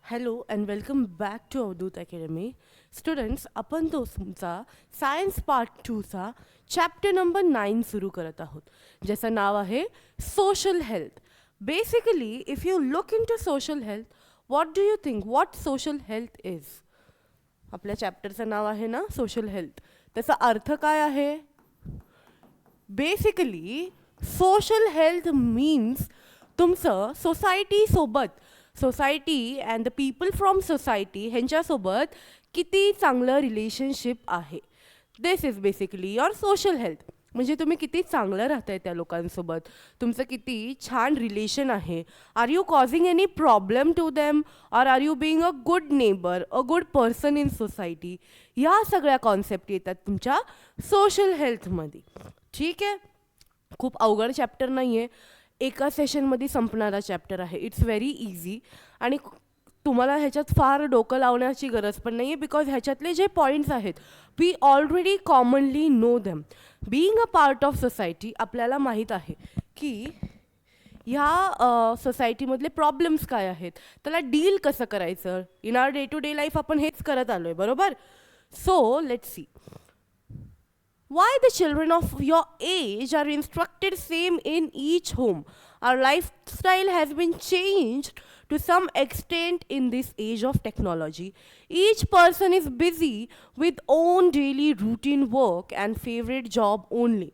Hello and welcome back to Avadhoot academy. Students, आपण तुमचा science part 2चा चॅप्टर नंबर 9 सुरू करत आहोत, ज्याचं नाव आहे social health. Basically if you look into social health, what do you think what social health is? आपल्या चॅप्टरचं नाव आहे ना सोशल हेल्थ. त्याचा अर्थ काय आहे? बेसिकली सोशल हेल्थ मीन्स तुमचं society and the people from society ह्यांच्यासोबत किती चांगलं रिलेशनशिप आहे. This is basically your social health. म्हणजे तुम्ही किती चांगलं राहताय त्या लोकांसोबत, तुमचं किती छान रिलेशन आहे. Are you causing any problem to them, or are you being a good neighbour, a good person in society? ह्या सगळ्या कॉन्सेप्ट येतात तुमच्या सोशल हेल्थमध्ये. ठीक आहे, खूप अवघड चॅप्टर नाही आहे, एका सेशनमध्ये संपणारा चॅप्टर आहे. इट्स व्हेरी इझी आणि तुम्हाला ह्याच्यात फार डोकं लावण्याची गरज पण नाही आहे, बिकॉज ह्याच्यातले जे पॉईंट्स आहेत we already commonly know them. Being a part of society आपल्याला माहीत आहे की ह्या सोसायटीमधले प्रॉब्लेम्स काय आहेत, त्याला डील कसं करायचं. In our day to day life आपण हेच करत आलो आहे, बरोबर? So let's see why the children of your age are instructed same in each home. Our lifestyle has been changed to some extent in this age of technology. Each person is busy with own daily routine work and favorite job only.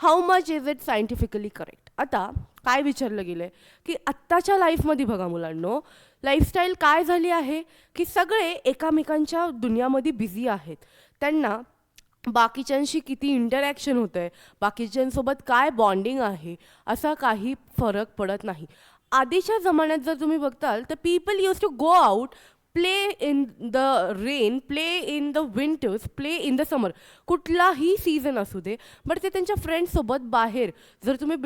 How much is it scientifically correct? आता काय विचारलं गेलं आहे की आत्ताच्या लाईफमध्ये बघा मुलांनो, लाईफस्टाईल काय झाली आहे की सगळे एकामेकांच्या दुनियामध्ये बिझी आहेत. त्यांना बाकीच्यांशी किती इंटरॅक्शन होतं आहे, बाकीच्यांसोबत काय बॉन्डिंग आहे, असा काही फरक पडत नाही. आधीच्या जमान्यात जर तुम्ही बघताल तर people use to go out, play in the rain, play in the winters, play in the summer, कुठलाही सीझन असू दे, बट ते त्यांच्या फ्रेंड्ससोबत बाहेर, जर तुम्ही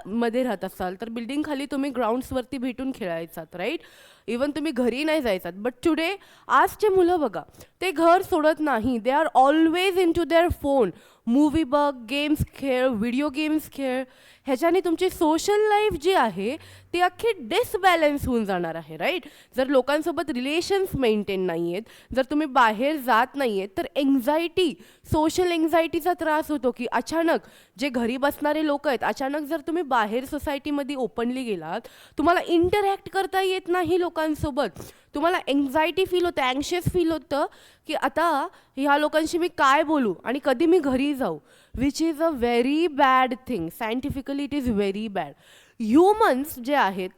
मध्ये राहत असाल तर बिल्डिंग खाली तुम्ही ग्राउंड्सवरती भेटून खेळायचात, राईट? इवन तुम्ही घरी नाही जायचात. बट टुडे आजचे मुलं बघा, ते घर सोडत नाही. They are always into their phone. Movie बघ, गेम्स खेळ, व्हिडिओ गेम्स खेळ. ह्याच्याने तुमची सोशल लाईफ जी आहे ती अख्खी डिसबॅलन्स होऊन जाणार आहे, राईट? जर लोकांसोबत रिलेशन्स मेंटेन नाही आहेत, जर तुम्ही बाहेर जात नाही आहेत, तर एन्झायटी, सोशल एन्झायटीचा त्रास होतो की अचानक जे घरी बसणारे लोक आहेत, अचानक जर तुम्ही बाहेर सोसायटीमध्ये ओपनली गेलात, तुम्हाला इंटरॅक्ट करता येत नाही लोकांसोबत, तुम्हाला एन्झायटी फील होतं, अँशियस फील होतं की आता ह्या लोकांशी मी काय बोलू आणि कधी मी घरी जाऊ, which is a very bad thing. Scientifically it is very bad. Humans जे आहेत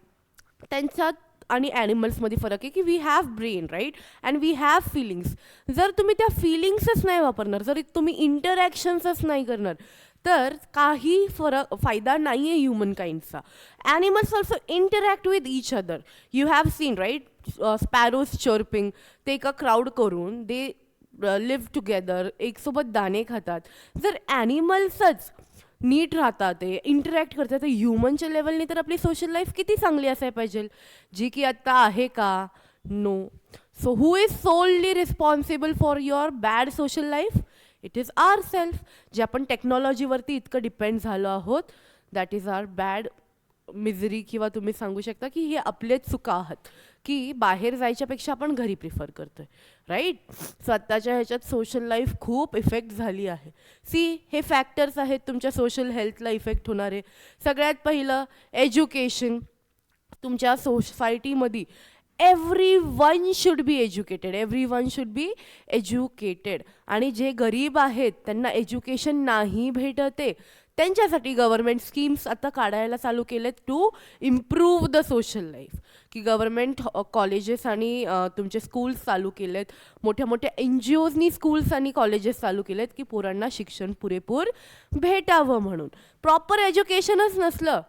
त्यांच्यात आणि ॲनिमल्समध्ये फरक आहे की we have brain, right? And we have feelings. जर तुम्ही त्या फिलिंग्सच नाही वापरणार, जर तुम्ही इंटरॅक्शन्सच नाही करणार, तर काही फायदा नाही आहे ह्युमन काइंडचा. Animals also interact with each other. You have seen, right? Sparrows chirping, ते एका क्राऊड करून दे लिव्ह टुगेदर, एकसोबत दाणे खातात. जर ॲनिमल्सच नीट राहतात, ते इंटरॅक्ट करतात, तर ह्युमनच्या लेवलने तर आपली सोशल लाईफ किती चांगली असायला पाहिजे, जी की आत्ता आहे का? No. So who is solely responsible for your bad social life? It is our self. जे आपण टेक्नॉलॉजीवरती इतकं डिपेंड झालो आहोत, that is our bad misery. किंवा तुम्ही सांगू शकता की हे आपलेच चुका आहात की बाहेर जायच्यापेक्षा आपण घरी प्रिफर करतोय, राईट? स्वतःच्या ह्याच्यात सोशल लाईफ खूप इफेक्ट झाली आहे. सी, हे फॅक्टर्स आहेत तुमच्या सोशल हेल्थला इफेक्ट होणारे. सगळ्यात पहिलं एज्युकेशन. तुमच्या सोसायटीमध्ये every one should be educated, every one should be educated. आणि जे गरीब आहेत त्यांना एज्युकेशन नाही भेटत आहे, त्यांच्यासाठी गव्हर्मेंट स्कीम्स आता काढायला चालू केलेत to improve the social life. की गव्हर्मेंट कॉलेजेस आणि तुमचे स्कूल्स चालू केलेत, मोठ्या मोठ्या NGOsनी स्कूल्स आणि कॉलेजेस चालू केलेत की पोरांना शिक्षण पुरेपूर भेटावं म्हणून. प्रॉपर एज्युकेशनच नसलं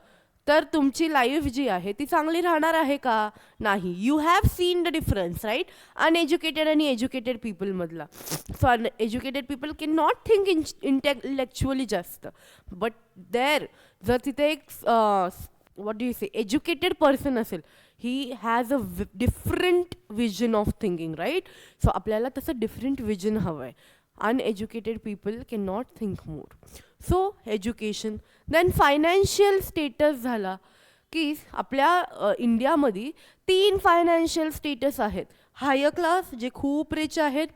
तर तुमची लाईफ जी आहे ती चांगली राहणार आहे का? नाही. You have seen the difference, right? Uneducated आणि एज्युकेटेड पीपलमधला. So uneducated people can not think intellectually जास्त, बट देर जर तिथे एक what do you say educated person असेल, he has a different vision of thinking, right? So आपल्याला तसं different vision हवं आहे. uneducated people cannot think more. So education. Then financial status झाला की आपल्या इंडियामध्ये 3 फायनान्शियल स्टेटस आहेत. हायर क्लास जे खूप रिच आहेत,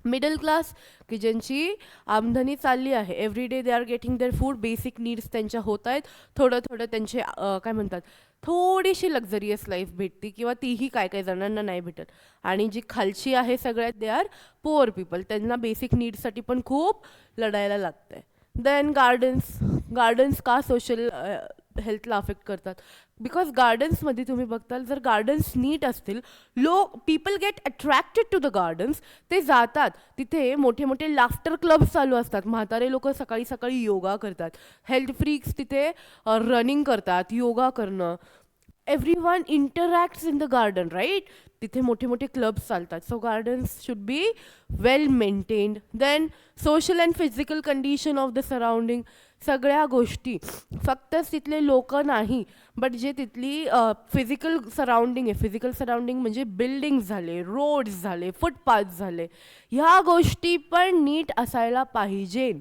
मिडल क्लास की ज्यांची आमदनी चालली आहे, every day they are getting their food, basic needs त्यांच्या होत आहेत, थोडं थोडं त्यांचे काय म्हणतात, थोडीशी लक्झरियस लाईफ भेटते किंवा तीही काय काय जणांना नाही भेटत. आणि जी खालची आहे सगळ्यात, दे आर पुअर पीपल, त्यांना बेसिक नीड्ससाठी पण खूप लढायला लागतंय. Then gardens. गार्डन्स का सोशल हेल्थला अफेक्ट करतात? बिकॉज गार्डन्समध्ये तुम्ही बघताल, जर गार्डन्स नीट असतील, people get attracted to the gardens, ते जातात तिथे. मोठे मोठे लाफ्टर क्लब्स चालू असतात, म्हातारे लोक सकाळी सकाळी योगा करतात, हेल्थ फ्रीक्स तिथे रनिंग करतात, योगा करणं. Everyone interacts in the garden, right? तिथे मोठे मोठे क्लब्स चालतात. So gardens should be well maintained. Then social and physical condition of the surrounding. सगळ्या गोष्टी, फक्तच तिथले लोक नाही, बट जे तिथली फिजिकल सराउंडिंग आहे. फिजिकल सराउंडिंग म्हणजे बिल्डिंग्स झाले, रोड्स झाले, फुटपाथ झाले, ह्या गोष्टी पण नीट असायला पाहिजे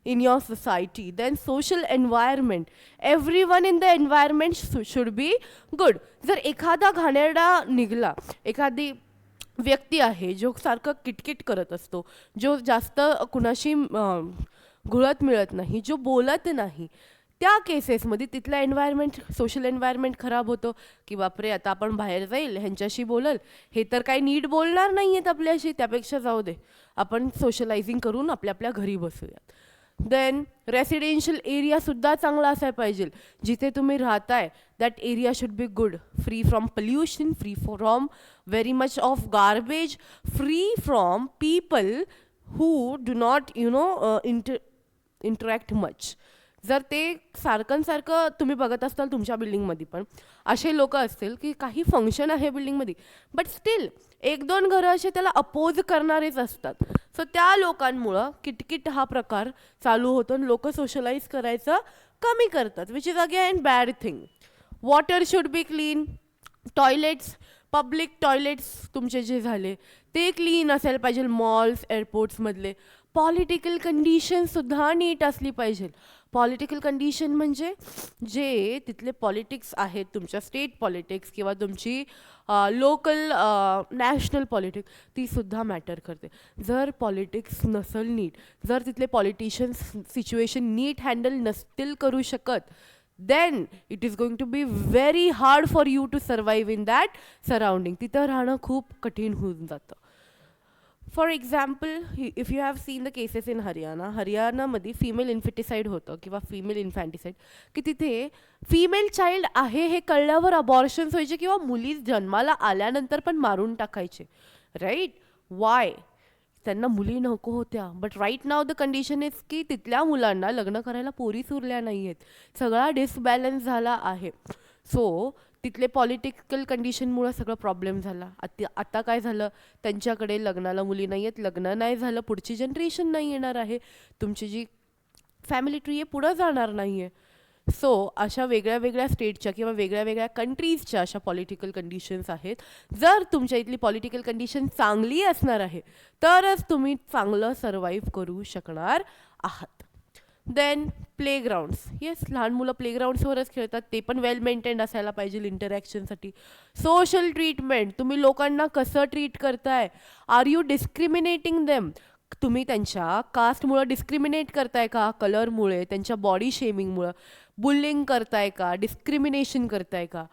in your society. Then social environment, everyone in the environment should be good. जर एखादा घाणेरडा निघाला, एखादी व्यक्ती आहे जो सारखं किटकिट करत असतो, जो जास्त कुणाशी घुळत मिळत नाही, जो बोलत नाही, त्या केसेसमध्ये तिथलं एन्व्हायरमेंट, सोशल एन्व्हायरमेंट खराब होतं. की बापरे, आता आपण बाहेर जाईल, ह्यांच्याशी बोलल, हे तर काही नीट बोलणार नाही आहेत आपल्याशी, त्यापेक्षा जाऊ दे, आपण सोशलायझिंग करून आपल्या आपल्या घरी बसूयात. देन रेसिडेन्शियल एरियासुद्धा चांगला असायला पाहिजे. जिथे तुम्ही राहताय, that area should be good, free from pollution, free from very much of garbage, free from people who do not interact much. जर ते सारखं तुम्ही बघत असाल तुमच्या बिल्डिंगमध्ये पण असे लोक असतील की काही फंक्शन आहे बिल्डिंगमध्ये, बट स्टील 1-2 घरं असे त्याला अपोज करणारेच असतात. सो त्या लोकांमुळं किटकिट हा प्रकार चालू होतो आणि लोक सोशलाइज करायचं कमी करतात, which is again bad thing. Water should be clean. Toilets, public toilets तुमचे जे झाले ते क्लीन असायला पाहिजे, मॉल्स, एअरपोर्ट्समधले. पॉलिटिकल कंडिशनसुद्धा नीट असली पाहिजे. पॉलिटिकल कंडिशन म्हणजे जे तिथले पॉलिटिक्स आहेत, तुमच्या स्टेट पॉलिटिक्स किंवा तुमची लोकल नॅशनल पॉलिटिक्स, तीसुद्धा मॅटर करते. जर पॉलिटिक्स नसेल नीट, जर तिथले पॉलिटिशियन्स सिच्युएशन नीट हँडल नसतील करू शकत, then it is going to be very hard for you to survive in that surrounding. तिथं राहणं खूप कठीण होऊन जातं. For example, if you have seen the cases in हरियाणामध्ये फिमेल इन्फेटिसाईड होतं किंवा फिमेल इन्फॅन्टिसाईड, की तिथे फिमेल चाइल्ड आहे हे कळल्यावर अबॉर्शन्स व्हायचे किंवा मुली जन्माला आल्यानंतर पण मारून टाकायचे, राईट? वाय? त्यांना मुली नको होत्या. But right now the condition is की तिथल्या मुलांना लग्न करायला पोरीच उरल्या नाही आहेत, सगळा डिसबॅलन्स झाला आहे. सो तिथले पॉलिटिकल कंडिशनमुळं सगळं प्रॉब्लेम झाला. आता काय झालं, त्यांच्याकडे लग्नाला मुली नाही आहेत, लग्न नाही झालं, पुढची जनरेशन नाही येणार आहे, तुमची जी फॅमिली ट्री आहे पुढं जाणार नाही आहे. सो अशा वेगळ्या वेगळ्या स्टेटच्या किंवा वेगळ्या वेगळ्या कंट्रीजच्या अशा पॉलिटिकल कंडिशन्स आहेत. जर तुमच्या इथली पॉलिटिकल कंडिशन चांगली असणार आहे तरच तुम्ही चांगलं सर्वाईव्ह करू शकणार आहात. देन प्लेग्राऊंड्स. येस, लहान मुलं प्लेग्राऊंड्सवरच खेळतात, ते पण वेल मेंटेन्ड असायला पाहिजे इंटरॅक्शनसाठी. सोशल ट्रीटमेंट, तुम्ही लोकांना कसं ट्रीट करताय? Are you discriminating them? तुम्ही त्यांच्या कास्टमुळं डिस्क्रिमिनेट करताय का? कलरमुळे, त्यांच्या बॉडी शेमिंगमुळं बुलिंग करताय का? डिस्क्रिमिनेशन करताय का?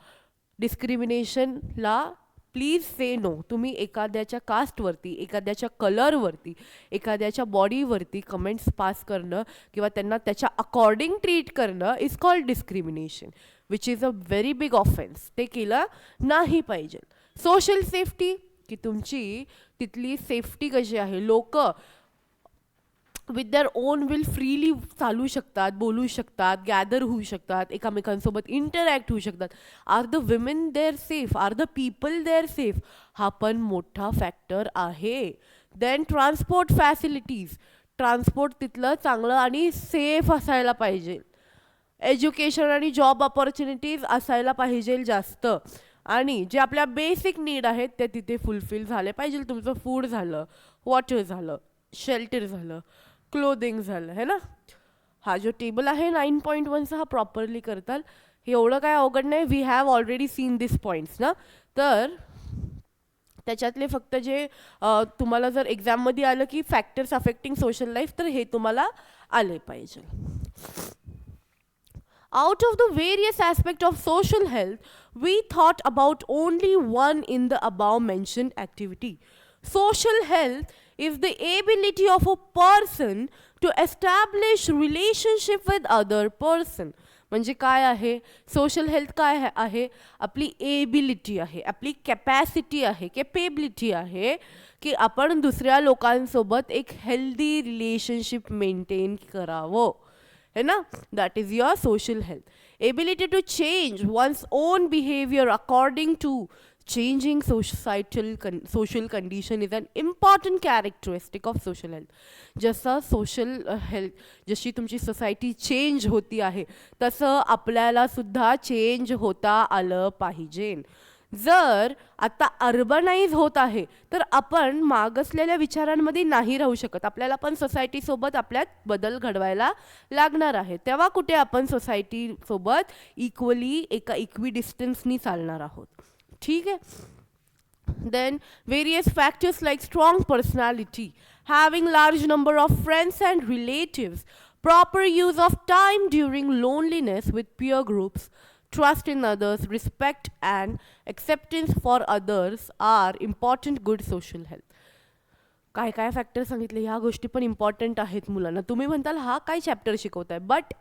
डिस्क्रिमिनेशनला प्लीज से नो. तुम्ही एखाद्याच्या कास्टवरती, एखाद्याच्या कलरवरती, एखाद्याच्या बॉडीवरती कमेंट्स पास करणं किंवा त्यांना त्याच्या अकॉर्डिंग ट्रीट करणं is called discrimination, which is a very big offence. ते केलं नाही पाहिजे. सोशल सेफ्टी, की तुमची तिथली सेफ्टी कशी आहे, लोक with their own will freely चालू शकतात, बोलू शकतात, गॅदर होऊ शकतात, एकमेकांसोबत इंटरॅक्ट होऊ शकतात. Are the women there safe? Are the people there safe? हा पण मोठा फॅक्टर आहे. Then transport facilities. ट्रान्सपोर्ट तिथलं चांगलं आणि सेफ असायला पाहिजे. एज्युकेशन आणि जॉब ऑपॉर्च्युनिटीज असायला पाहिजे जास्त. आणि जे आपल्या बेसिक नीड आहेत ते तिथे फुलफिल झाले पाहिजे. तुमचं फूड झालं, वॉटर झालं, शेल्टर झालं, क्लोदिंग झालं, है ना? हा जो टेबल आहे 9.1चा, हा प्रॉपरली करताल हे एवढं काय अवघड नाही, we have already seen this points ना. तर त्याच्यातले फक्त जे तुम्हाला जर एक्झाममध्ये आलं की फॅक्टर्स अफेक्टिंग सोशल लाईफ, तर हे तुम्हाला आले पाहिजे. Out of the various aspects of social health, we thought about only one in the above mentioned activity. Social health is the ability of a person to establish relationship with other person. म्हणजे काय आहे social health? काय आहे? आपली ability आहे, आपली capacity आहे, capability आहे की आपण दुसऱ्या लोकांसोबत एक हेल्दी रिलेशनशिप मेंटेन करावं, है ना. That is your social health. Ability to change one's own behaviour according to changing social condition is an important characteristic of social health. जसं सोशल हेल्थ, जशी तुमची सोसायटी चेंज होती आहे तसं आपल्याला सुद्धा चेंज होता आलं पाहिजे. जर आता अर्बनाइज होत आहे तर आपण मागसलेल्या विचारांमध्ये नाही राहू शकत. आपल्याला पण सोसायटीसोबत आपल्यात बदल घडवायला लागणार आहे. तेव्हा कुठे आपण सोसायटीसोबत इक्वली एका इक्वी डिस्टन्सनी चालणार आहोत. ठीक है. Then various factors like strong personality, having large number of friends and relatives, proper use of time during loneliness with peer groups, trust in others, respect and acceptance for others are important good social health. काय काय factor सांगितले, ह्या गोष्टी पण important आहेत मुलांना. तुम्ही म्हणताल हा काय चॅप्टर शिकवताय, but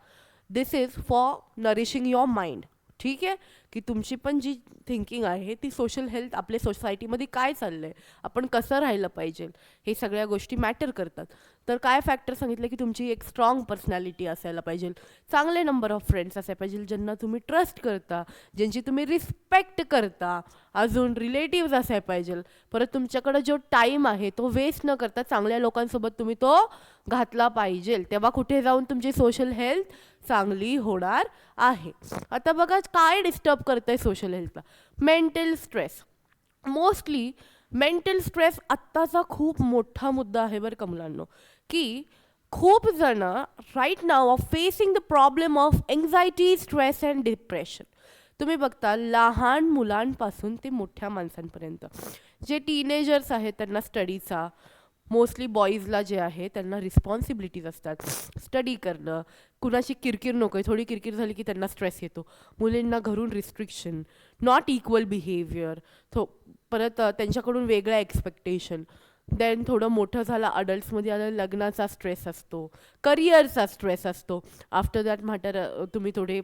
this is for nourishing your mind. ठीक आहे की तुमची पण जी थिंकिंग आहे ती सोशल हेल्थ, आपल्या सोसायटीमध्ये काय चाललं आहे, आपण कसं राहिलं पाहिजे, हे सगळ्या गोष्टी मॅटर करतात. तर काय फॅक्टर सांगितलं की तुमची एक स्ट्रॉंग पर्सनॅलिटी असायला पाहिजे, चांगले नंबर ऑफ फ्रेंड्स असायला पाहिजे, ज्यांना तुम्ही ट्रस्ट करता, ज्यांची तुम्ही रिस्पेक्ट करता, अजून रिलेटिव्ज असायला पाहिजे. परत तुमच्याकडं जो टाईम आहे तो वेस्ट न करता चांगल्या लोकांसोबत तुम्ही तो घातला पाहिजे. तेव्हा कुठे जाऊन तुमची सोशल हेल्थ चांगली होणार आहे. आता बघा काय डिस्टर्ब करतंय सोशल हेल्थला. Mental stress. Mostly mental stress आत्ताचा खूप मोठा मुद्दा आहे बरं का मुलांनो, की खूप जण right now of facing the problem of anxiety, stress and depression. तुम्ही बघता लहान मुलांपासून ते मोठ्या माणसांपर्यंत जे टीनेजर्स आहेत त्यांना स्टडीचा, मोस्टली बॉईजला जे आहे त्यांना रिस्पॉन्सिबिलिटीज असतात, स्टडी करणं, कुणाची किरकिर नको आहे, थोडी किरकिर झाली की त्यांना स्ट्रेस येतो. मुलींना घरून रिस्ट्रिक्शन, नॉट इक्वल बिहेवियर, परत त्यांच्याकडून वेगळ्या एक्सपेक्टेशन. देन थोडं मोठं झालं, अडल्ट्समध्ये आलं, लग्नाचा स्ट्रेस असतो, करिअरचा स्ट्रेस असतो. आफ्टर दॅट मॅटर तुम्ही थोडे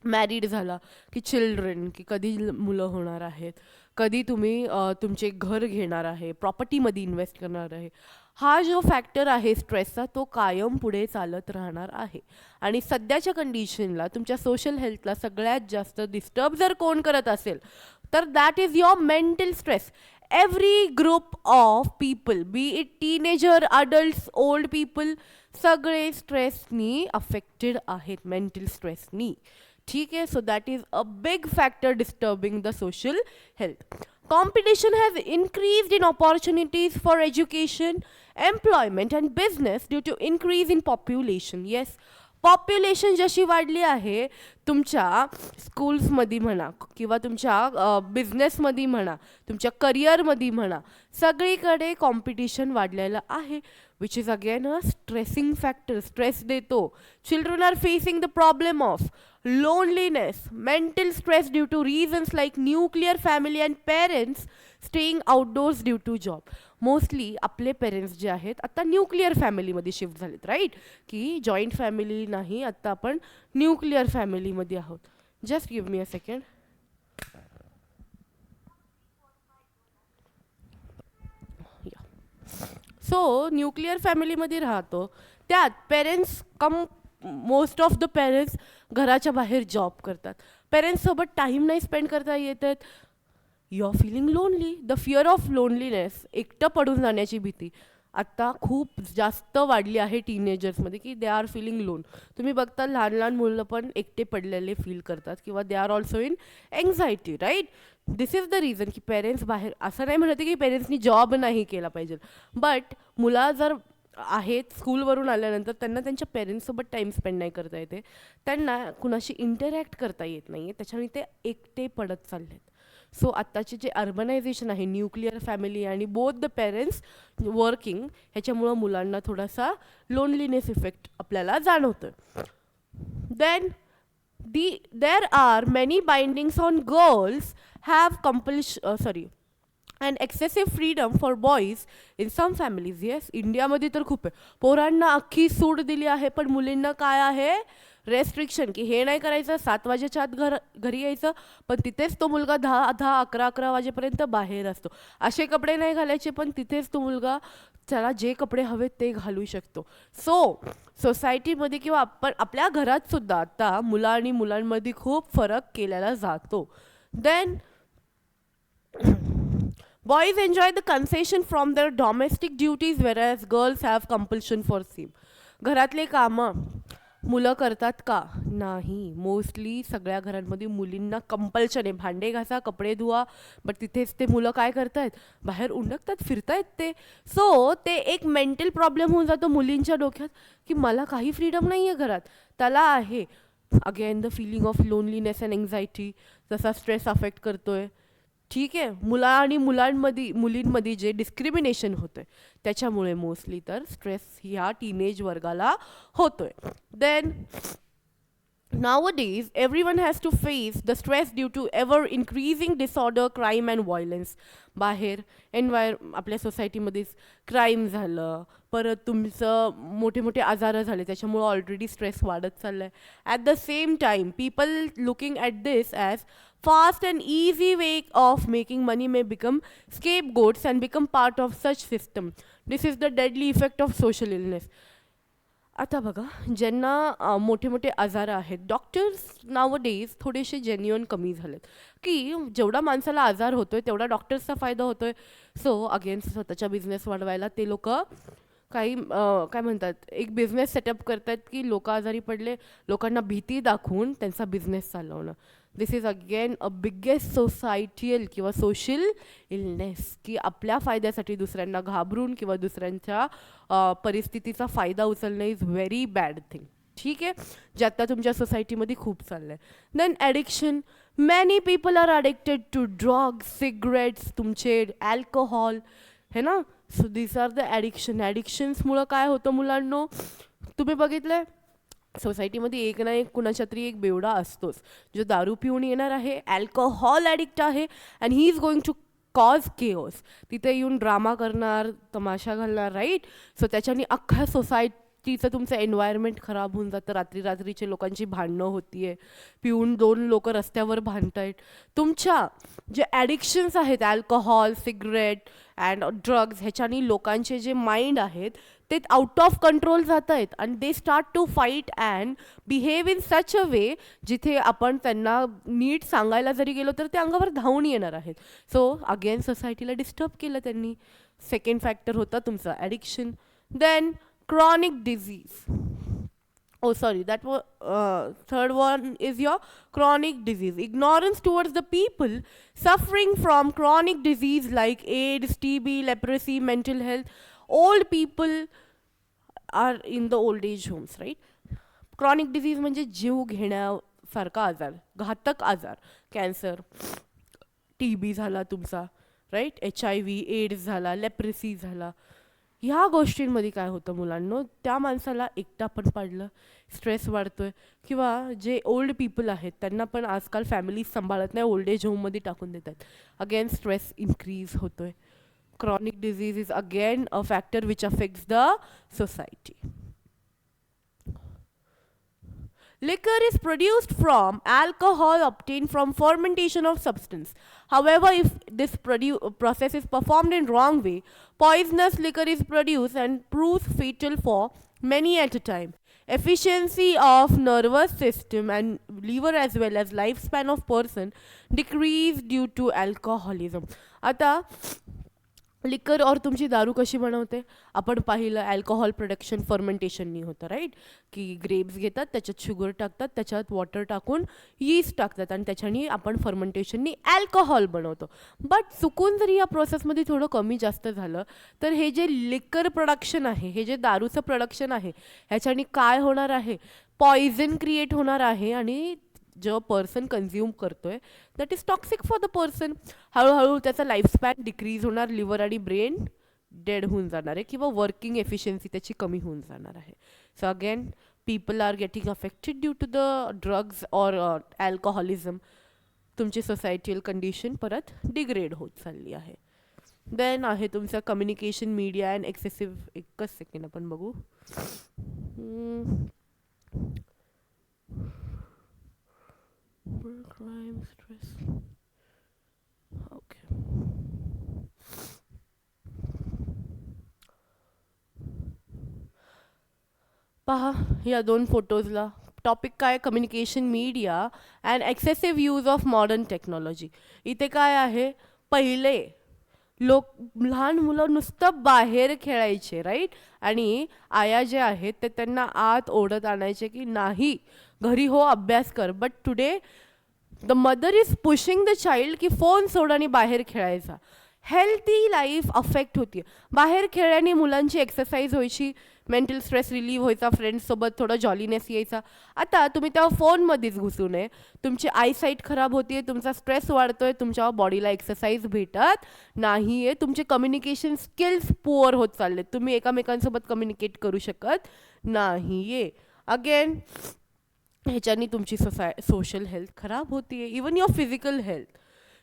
मॅरिड झाला की चिल्ड्रन, की कधी मुलं होणार आहेत, कधी तुम्ही तुमचे घर घेणार आहे, प्रॉपर्टीमध्ये इन्व्हेस्ट करणार आहे. हा जो फॅक्टर आहे स्ट्रेसचा तो कायम पुढे चालत राहणार आहे. आणि सध्याच्या कंडिशनला तुमच्या सोशल हेल्थला सगळ्यात जास्त डिस्टर्ब जर कोण करत असेल तर that is your mental stress. Every group of people, B it teenager, adults, old people, सगळे स्ट्रेसनी अफेक्टेड आहेत, मेंटल स्ट्रेसनी. ठीक है. So that is a big factor disturbing the social health. Competition has increased in opportunities for education, employment and business due to increase in population. Yes, population जशी वाढली आहे तुमच्या स्कूल्समध्ये म्हणा किंवा तुमच्या बिझनेसमध्ये म्हणा, तुमच्या करिअरमध्ये म्हणा, सगळीकडे कॉम्पिटिशन वाढलेलं आहे, which is again a stressing factor. Stress देतो. Children are facing the problem of loneliness, mental stress due to reasons like nuclear family and parents staying outdoors due to job. Mostly आपले parents जे आहेत आता nuclear फॅमिलीमध्ये shift झालेत, right, की joint family नाही, आता आपण न्यूक्लिअर फॅमिलीमध्ये आहोत. Just give me a second. So nuclear फॅमिलीमध्ये राहतो, त्यात parents most of the parents घराच्या बाहेर जॉब करतात, पेरेंट्ससोबत टाईम नाही स्पेंड करता येतात. You are feeling lonely. The fear of loneliness, एकटं पडून जाण्याची भीती आत्ता खूप जास्त वाढली आहे टीनेजर्समध्ये, की दे आर फिलिंग लोन. तुम्ही बघता लहान लहान मुलं पण एकटे पडलेले फील करतात किंवा they are also in anxiety, right. This is the reason की पेरेंट्स बाहेर, असं नाही म्हणत की पेरेंट्सनी जॉब नाही केला पाहिजे, बट मुला जर आहेत स्कूलवरून आल्यानंतर त्यांना त्यांच्या पेरेंट्ससोबत टाईम स्पेंड नाही करता येते, त्यांना कुणाशी इंटरॅक्ट करता येत नाही आहे, त्याच्याने ते एकटे पडत चाललेत. सो आत्ताचे जे अर्बनायझेशन आहे, न्यूक्लिअर फॅमिली आणि बोथ द पेरेंट्स वर्किंग, ह्याच्यामुळं मुलांना थोडासा लोनलीनेस इफेक्ट आपल्याला जाणवतो. Then there are many bindings on girls have and excessive freedom for boys in some families. Yes, इंडियामध्ये तर खूप आहे, पोरांना अख्खी सूट दिली आहे, पण मुलींना काय आहे, रेस्ट्रिक्शन, की हे नाही करायचं, 7 वाजेच्या आत घरी यायचं, पण तिथेच तो मुलगा 10, 11 वाजेपर्यंत बाहेर असतो. असे कपडे नाही घालायचे, पण तिथेच तो मुलगा त्याला जे कपडे हवेत ते घालू शकतो. सो सोसायटीमध्ये किंवा आपण आपल्या घरात सुद्धा आता मुलं आणि मुलांमध्ये खूप फरक केलेला जातो. Then boys enjoy the concession from their domestic duties whereas girls have compulsion for same. घरातले कामं मुलं करतात का? नाही. मोस्टली सगळ्या घरांमध्ये मुलींना कंपल्शन आहे, भांडे घासा, कपडे धुवा, बट तिथेच ते मुलं काय करतायत, बाहेर उंडकतात, फिरतायत ते. सो ते एक मेंटल प्रॉब्लेम होऊन जातो मुलींच्या डोक्यात, की मला काही फ्रीडम नाही आहे घरात. त्याला आहे again the feeling of loneliness and anxiety, जसा स्ट्रेस अफेक्ट करतोय. ठीक आहे, मुलींमध्ये जे डिस्क्रिमिनेशन होतंय त्याच्यामुळे मोस्टली तर स्ट्रेस ह्या टीनेज वर्गाला होतोय. Then nowadays everyone has to face the stress due to ever increasing disorder, crime and violence. बाहेर आपल्या सोसायटीमध्येच क्राईम झालं, परत तुमचं मोठे मोठे आजार झाले, त्याच्यामुळं ऑलरेडी स्ट्रेस वाढत चाललं आहे. At the same time people looking at this as fast and easy way of making money may become scapegoats and become part of such system. This is the deadly effect of social illness. आता बघा, ज्यांना मोठे मोठे आजार आहेत, doctors nowadays थोडेसे genuine कमी झालेत, की जेवढा माणसाला आजार होतोय तेवढा डॉक्टर्सचा फायदा होतोय. सो अगेन स्वतःचा बिझनेस वाढवायला ते लोक काही काय म्हणतात, एक बिझनेस सेटअप करतात, की लोक आजारी पडले, लोकांना भीती दाखवून त्यांचा बिझनेस चालवणं. दिस इज अगेन अ बिगेस्ट सोसायटियल किंवा सोशल इलनेस, की आपल्या फायद्यासाठी दुसऱ्यांना घाबरून किंवा दुसऱ्यांच्या परिस्थितीचा फायदा उचलणं इज व्हेरी बॅड थिंग. ठीक आहे, जे आत्ता तुमच्या सोसायटीमध्ये खूप चाललं आहे. Then addiction, many people are addicted to drugs, cigarettes, तुमचे अल्कोहॉल, है ना. सो दिस आर द ॲडिक्शन्समुळं काय होतं मुलांनो, तुम्ही बघितलं सोसायटीमध्ये एक ना एक कुणाच्या तरी एक बेवडा असतोच, जो दारू पिऊन येणार आहे, अल्कोहॉल ॲडिक्ट आहे, and he is going to cause chaos. तिथे येऊन ड्रामा करणार, तमाशा घालणार, राईट. सो त्याच्याने अख्ख्या सोसायटीचं तुमचं एन्व्हायरमेंट खराब होऊन जातं. रात्रीचे लोकांची भांडणं होतीये, पिऊन 2 लोक रस्त्यावर भांडतायत. तुमच्या जे ॲडिक्शन्स आहेत, अल्कोहॉल, सिगरेट अँड ड्रग्ज, ह्याच्याने लोकांचे जे माइंड आहेत ते आउट ऑफ कंट्रोल जात आहेत, आणि they start to fight and behave in such a way जिथे आपण त्यांना नीट सांगायला जरी गेलो तर ते अंगावर धावून येणार आहेत. सो अगेन सोसायटीला डिस्टर्ब केलं त्यांनी. सेकंड फॅक्टर होता तुमचा addiction. Then chronic disease. that was third one is your chronic disease. Ignorance towards the people suffering from chronic disease like AIDS, TB, leprosy, mental health. Old people are in the old age homes, right? Chronic disease म्हणजे जीव घेण्यासारखा आजार, घातक आजार, cancer, TB झाला तुमचा, right, HIV, AIDS झाला, leprosy झाला. ह्या गोष्टींमध्ये काय होतं मुलांनो, त्या माणसाला एकटा पण पडलं, स्ट्रेस वाढतोय, किंवा जे ओल्ड पीपल आहेत त्यांना पण आजकाल फॅमिलीज सांभाळत नाही, ओल्ड एज होममध्ये टाकून देतात. अगेन स्ट्रेस इन्क्रीज होतोय. Chronic disease is again a factor which affects the society. Liquor is produced from alcohol obtained from fermentation of substance. However, if this process is performed in wrong way, poisonous liquor is produced and proves fatal for many at a time. Efficiency of nervous system and liver as well as lifespan of person decrease due to alcoholism. आता लिकर और तुमची दारू कशी बनवते? आपण पाहिलं alcohol production फर्मेंटेशननी होतं, राईट? की ग्रेप्स घेतात, त्याच्यात शुगर टाकतात, त्याच्यात वॉटर टाकून यीस्ट टाकतात आणि त्याच्यानी आपण फर्मेंटेशननी अल्कोहोल बनवतो. बट चुकून जरी या प्रोसेसमध्ये थोडं कमी जास्त झालं तर हे जे लिकर प्रोडक्शन आहे, हे जे दारूचं प्रोडक्शन आहे, ह्याच्यानी काय होणार आहे? पॉइझन क्रिएट होणार आहे आणि जो पर्सन कन्झ्युम करतोय that is toxic for the person. हळूहळू त्याचा लाईफस्पॅन डिक्रीज होणार, लिव्हर आणि ब्रेन डेड होऊन जाणार आहे किंवा वर्किंग एफिशियन्सी त्याची कमी होऊन जाणार आहे. So again people are getting affected due to the drugs or alcoholism. तुमची सोसायटीयल कंडिशन परत डिग्रेड होत चालली आहे. देन आहे तुमचं कम्युनिकेशन मीडिया अँड एक्सेसिव्ह. एकच सेकंड आपण बघू. Crime, stress. Okay. पहा या दोन फोटोजला टॉपिक काय? Communication media and excessive use of modern technology. इथे काय आहे? पहिले लहान मुलं नुसतं बाहेर खेळायचे, राईट? आणि आया जे आहेत ते त्यांना आत ओढत आणायचे की नाही घरी हो अभ्यास कर. But today the mother is pushing the child की फोन सोड आणि बाहेर खेळायचा. हेल्थी लाईफ अफेक्ट होती. बाहेर खेळल्याने मुलांची एक्सरसाइज व्हायची, मेंटल स्ट्रेस रिलीव्ह व्हायचा, फ्रेंड्ससोबत थोडा जॉलीनेस यायचा. आता तुम्ही तेव्हा फोनमध्येच घुसू नये. तुमची आयसाईट खराब होतीये, तुमचा स्ट्रेस वाढतोय, तुमच्या बॉडीला एक्सरसाइज भेटत नाही आहे, तुमचे कम्युनिकेशन स्किल्स पुअर होत चाललेत, तुम्ही एकमेकांसोबत कम्युनिकेट करू शकत नाही आहे. अगेन ह्याच्यानी तुमची सोशल हेल्थ खराब होतीये, even your physical health.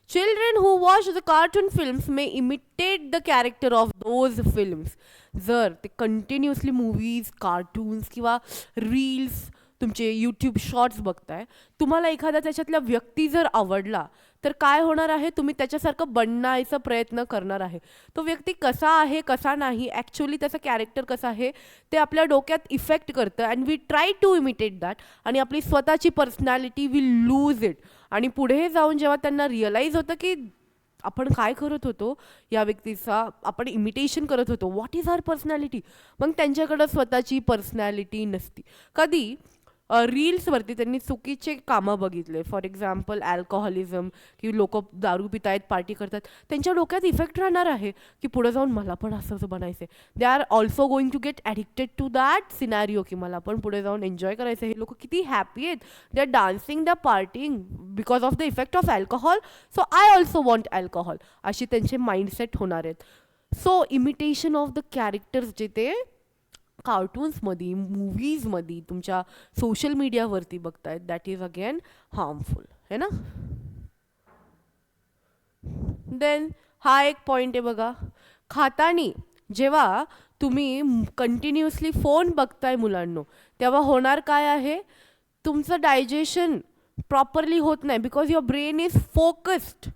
Children who watch the cartoon films may imitate the character of those films. जर ते कंटिन्युअसली मूवीज, कार्टून्स किंवा रील्स, तुमचे यूट्यूब शॉर्ट्स बघताय, तुम्हाला एखादा त्याच्यातला व्यक्ती जर आवडला तर काय होणार आहे? तुम्ही त्याच्यासारखं बनण्याचा प्रयत्न करणार आहे. तो व्यक्ती कसा आहे कसा नाही, ॲक्च्युअली त्याचा कॅरेक्टर कसं आहे ते आपल्या डोक्यात इफेक्ट करतं and we try to imitate that आणि आपली स्वतःची पर्सनॅलिटी विल लूज इट. आणि पुढे जाऊन जेव्हा त्यांना रिअलाईज होतं की आपण काय करत होतो, या व्यक्तीचा आपण इमिटेशन करत होतो, व्हॉट इज आवर पर्सनॅलिटी, मग त्यांच्याकडं स्वतःची पर्सनॅलिटी नसती. कधी रील्सवरती त्यांनी चुकीचे कामं बघितले, फॉर एक्झाम्पल अल्कोहोलिझम, की लोक दारू पितायत, पार्टी करतात, त्यांच्या डोक्यात इफेक्ट राहणार आहे की पुढे जाऊन मला पण असं बनायचं. They are also going to get addicted to that scenario की मला पण पुढे जाऊन एन्जॉय करायचं. हे लोक किती हॅपी आहेत, they are dancing, they are partying because of the effect of alcohol, so I also want alcohol, अशी त्यांचे माइंडसेट होणार आहेत. So imitation of the characters जे ते कार्टून्समध्ये, मूवीजमध्ये, तुमच्या सोशल मीडियावरती बघतायत, दॅट इज अगेन हार्मफुल, है ना? देन हा एक पॉईंट आहे बघा, खातानी जेव्हा तुम्ही कंटिन्युअसली फोन बघताय मुलांनो, तेव्हा होणार काय आहे? तुमचं डायजेशन प्रॉपरली होत नाही because your brain is focused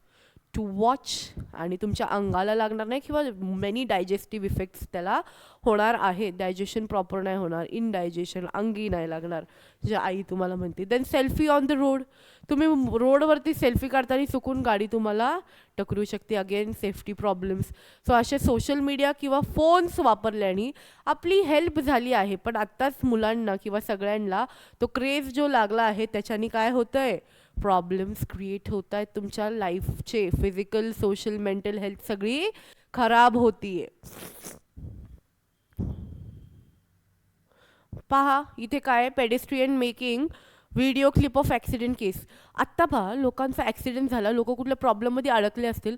to watch आणि तुमच्या अंगाला लागणार नाही किंवा मेनी डायजेस्टिव्ह इफेक्ट्स त्याला होणार आहे. डायजेशन प्रॉपर नाही होणार, इनडायजेशन, अंगी नाही लागणार, जे आई तुम्हाला म्हणते. Then selfie on the road, तुम्ही रोडवरती सेल्फी काढताना चुकून गाडी तुम्हाला टकरू शकते, अगेन सेफ्टी प्रॉब्लेम्स. सो असे सोशल मीडिया किंवा फोन्स वापरल्याने आपली हेल्प झाली आहे, पण आत्ताच मुलांना किंवा सगळ्यांना तो क्रेज जो लागला आहे त्याच्याने काय होतं आहे? प्रॉब्लेम्स क्रिएट होत आहेत, तुमच्या लाईफचे फिजिकल, सोशल, मेंटल हेल्थ सगळी खराब होतीये. पहा इथे काय, pedestrian making video clip of accident case. आत्ता पहा लोकांचा ॲक्सिडेंट झाला, लोक कुठल्या प्रॉब्लेममध्ये अडकले असतील,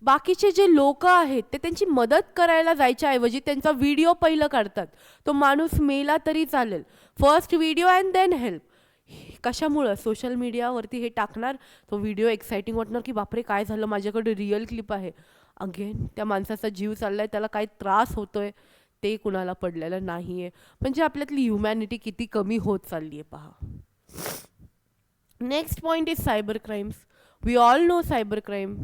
बाकीचे जे लोक आहेत ते त्यांची मदत करायला जायच्या ऐवजी त्यांचा व्हिडिओ पहिलं काढतात. तो माणूस मेला तरी चालेल, first video and then help. कशामुळं? सोशल मीडियावरती हे टाकणार, तो व्हिडिओ एक्साइटिंग वाटणार की बापरे काय झालं, माझ्याकडे रिअल क्लिप आहे. अगेन त्या माणसाचा जीव चाललाय, त्याला काय त्रास होतोय ते कुणाला पडलेलं नाही आहे. म्हणजे आपल्यातली ह्युमॅनिटी किती कमी होत चालली आहे पहा. Next point is cyber crimes. We all know cyber crime,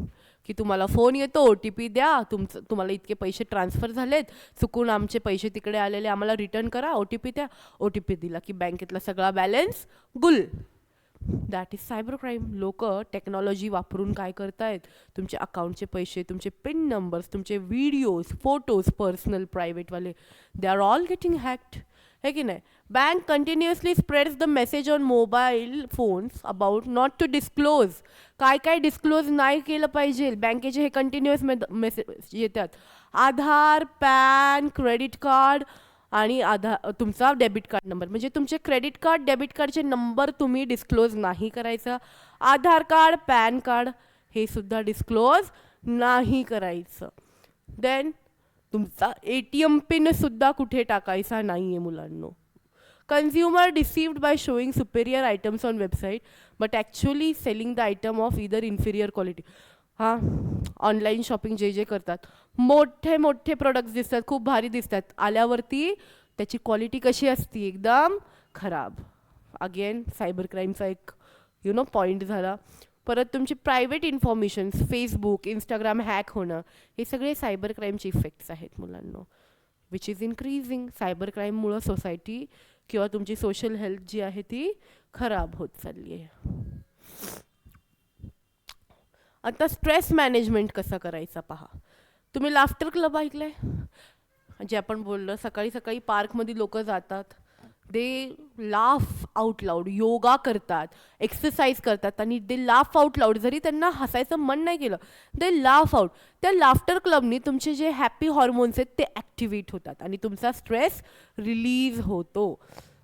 की तुम्हाला फोन येतो, OTP द्या, तुम्हाला इतके पैसे ट्रान्सफर झालेत, चुकून आमचे पैसे तिकडे आलेले, आम्हाला रिटर्न करा, OTP द्या. OTP दिला की बँकेतला सगळा बॅलन्स गुल. That is cyber crime. लोक टेक्नॉलॉजी वापरून काय करतायत, तुमचे अकाउंटचे पैसे, तुमचे पिन नंबर्स, तुमचे व्हिडिओज, फोटोज, पर्सनल प्रायव्हेटवाले, they are all getting hacked. है की नाही. Bank continuously spreads the message on mobile phones about not to disclose. काय काय डिस्क्लोज नाही केलं पाहिजे, बँकेचे हे कंटिन्युअस मेसेज येतात. आधार, पॅन, क्रेडिट कार्ड आणि तुमचा डेबिट कार्ड नंबर, म्हणजे तुमचे क्रेडिट कार्ड, डेबिट कार्डचे नंबर तुम्ही डिस्क्लोज नाही करायचा. आधार कार्ड, पॅन कार्ड हे सुद्धा डिस्क्लोज नाही करायचं. देन तुमचा ATM पिन सुद्धा कुठे टाकायचा नाही आहे मुलांनो. Consumer deceived by showing superior items on website but actually selling the item of either inferior quality. हां, ऑनलाईन शॉपिंग जे जे करतात, मोठे मोठे प्रोडक्ट्स दिसतात, खूप भारी दिसतात, आल्यावरती त्याची क्वालिटी कशी असती, एकदम खराब. अगेन सायबर क्राईमचा एक पॉईंट झाला. परत तुमची private informations, Facebook, Instagram hack होणं, हे सगळे सायबर क्राईमचे इफेक्ट्स आहेत मुलांनो, विच इज इन्क्रीजिंग. सायबर क्राईममुळं सोसायटी किंवा तुमची सोशल हेल्थ जी आहे ती खराब होत चालली आहे. आता स्ट्रेस मॅनेजमेंट कसं करायचा पहा. तुम्ही लाफ्टर क्लब ऐकलंय, जे आपण बोललो सकाळी सकाळी पार्कमध्ये लोक जातात, they laugh out loud, yoga करतात, एक्सरसाइज करतात आणि दे लाफ आउट लाऊड. जरी त्यांना हसायचं मन नाही केलं, दे लाफ आउट. त्या लाफ्टर क्लबनी तुमचे जे हॅपी हॉर्मोन्स आहेत ते ॲक्टिवेट होतात आणि तुमचा स्ट्रेस रिलीज होतो.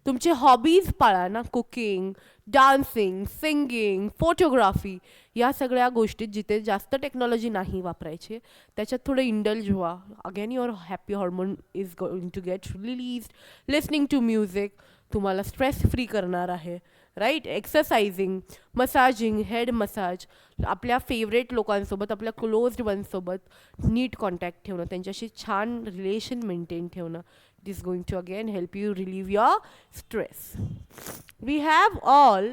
तुमचे हॉबीज पाळा ना, कुकिंग, डान्सिंग, सिंगिंग, फोटोग्राफी, या सगळ्या गोष्टीत जिथे जास्त टेक्नॉलॉजी नाही वापरायची त्याच्यात थोडं इंडल्ज व्हा. Again your happy hormone is going to get released. Listening to music तुम्हाला स्ट्रेस फ्री करणार आहे, right. Exercising, massaging, head massage, आपल्या फेवरेट लोकांसोबत, आपल्या क्लोज्ड वनसोबत नीट कॉन्टॅक्ट ठेवणं, त्यांच्याशी छान रिलेशन मेंटेन ठेवणं, it is going to again help you relieve your stress. We have all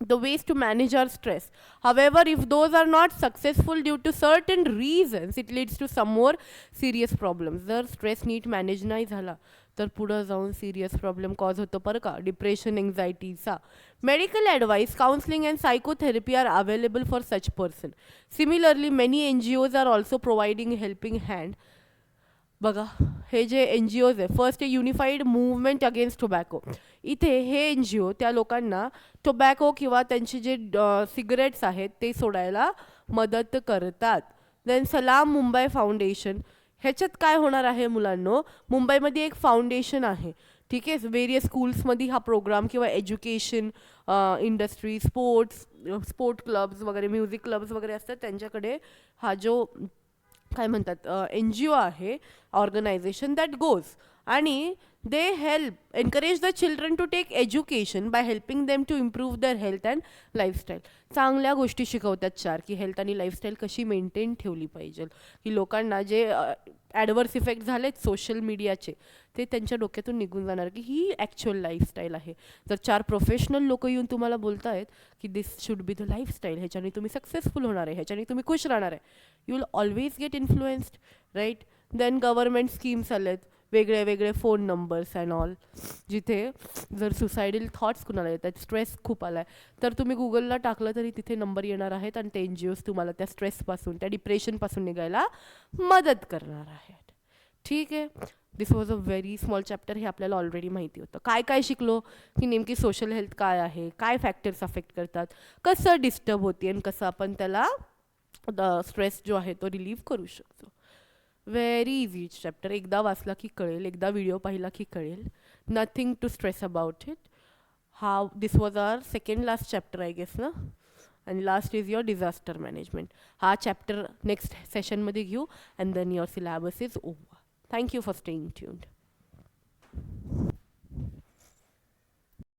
the ways to manage our stress. However, if those are not successful due to certain reasons, it leads to some more serious problems. जर stress नीट manage नाही झाला तर पुढं जाऊन serious problem cause होतो बरं का, depression, एन्झायटीचा. Medical advice, counselling and psychotherapy are available for such person. Similarly many NGOs are also providing helping hand. बघा, हे जे NGOs आहे, फर्स्ट आहे युनिफाईड मूवमेंट अगेन्स्ट टोबॅको. इथे हे NGO त्या लोकांना टोबॅको किंवा त्यांचे जे सिगरेट्स आहेत ते सोडायला मदत करतात. देन सलाम मुंबई फाउंडेशन, ह्याच्यात काय होणार आहे मुलांनो, मुंबईमध्ये एक फाउंडेशन आहे, ठीक आहे. वेरियस स्कूल्समध्ये हा प्रोग्राम किंवा एज्युकेशन, इंडस्ट्री, स्पोर्ट क्लब्स वगैरे, म्युझिक क्लब्स वगैरे असतात, त्यांच्याकडे हा जो काय म्हणतात NGO आहे, ऑर्गनायझेशन, दॅट गोज आणि they help encourage the children to take education by helping them to improve their health and lifestyle. चांगल्या गोष्टी शिकवतात चार, की हेल्थ आणि लाईफस्टाईल कशी मेंटेन ठेवली पाहिजे, की लोकांना जे ॲडवर्स इफेक्ट झालेत सोशल मीडियाचे ते त्यांच्या डोक्यातून निघून जाणार, की ही ॲक्च्युअल लाईफस्टाईल आहे. जर चार प्रोफेशनल लोक येऊन तुम्हाला बोलत आहेत की दिस शुड बी द लाईफस्टाईल, ह्याच्याने तुम्ही सक्सेसफुल होणार आहे, ह्याच्याने तुम्ही खुश राहणार आहे, you will always get influenced, right. Then government schemes आलेत, वेगळे वेगळे फोन नंबर्स अँड ऑल, जिथे जर सुसायडल थॉट्स कुणाला येतात, स्ट्रेस खूप आला आहे, तर तुम्ही गुगलला टाकलं तरी तिथे नंबर येणार आहेत आणि ते NGOs तुम्हाला त्या स्ट्रेसपासून, त्या डिप्रेशनपासून निघायला मदत करणार आहेत. ठीक आहे. This was a very small chapter. हे आपल्याला ऑलरेडी माहिती होतं. काय काय शिकलो, की नेमकी सोशल हेल्थ काय आहे, काय फॅक्टर्स अफेक्ट करतात, कसं डिस्टर्ब होते आणि कसं आपण त्याला स्ट्रेस जो आहे तो रिलीव्ह करू शकतो. Very easy chapter. एकदा वाचला की कळेल, एकदा व्हिडिओ पाहिला की कळेल. Nothing to stress about it. This was our second last chapter I guess ना, आणि last is your disaster management. हा चॅप्टर नेक्स्ट सेशनमध्ये घेऊ and then your syllabus is over. Thank you for staying tuned.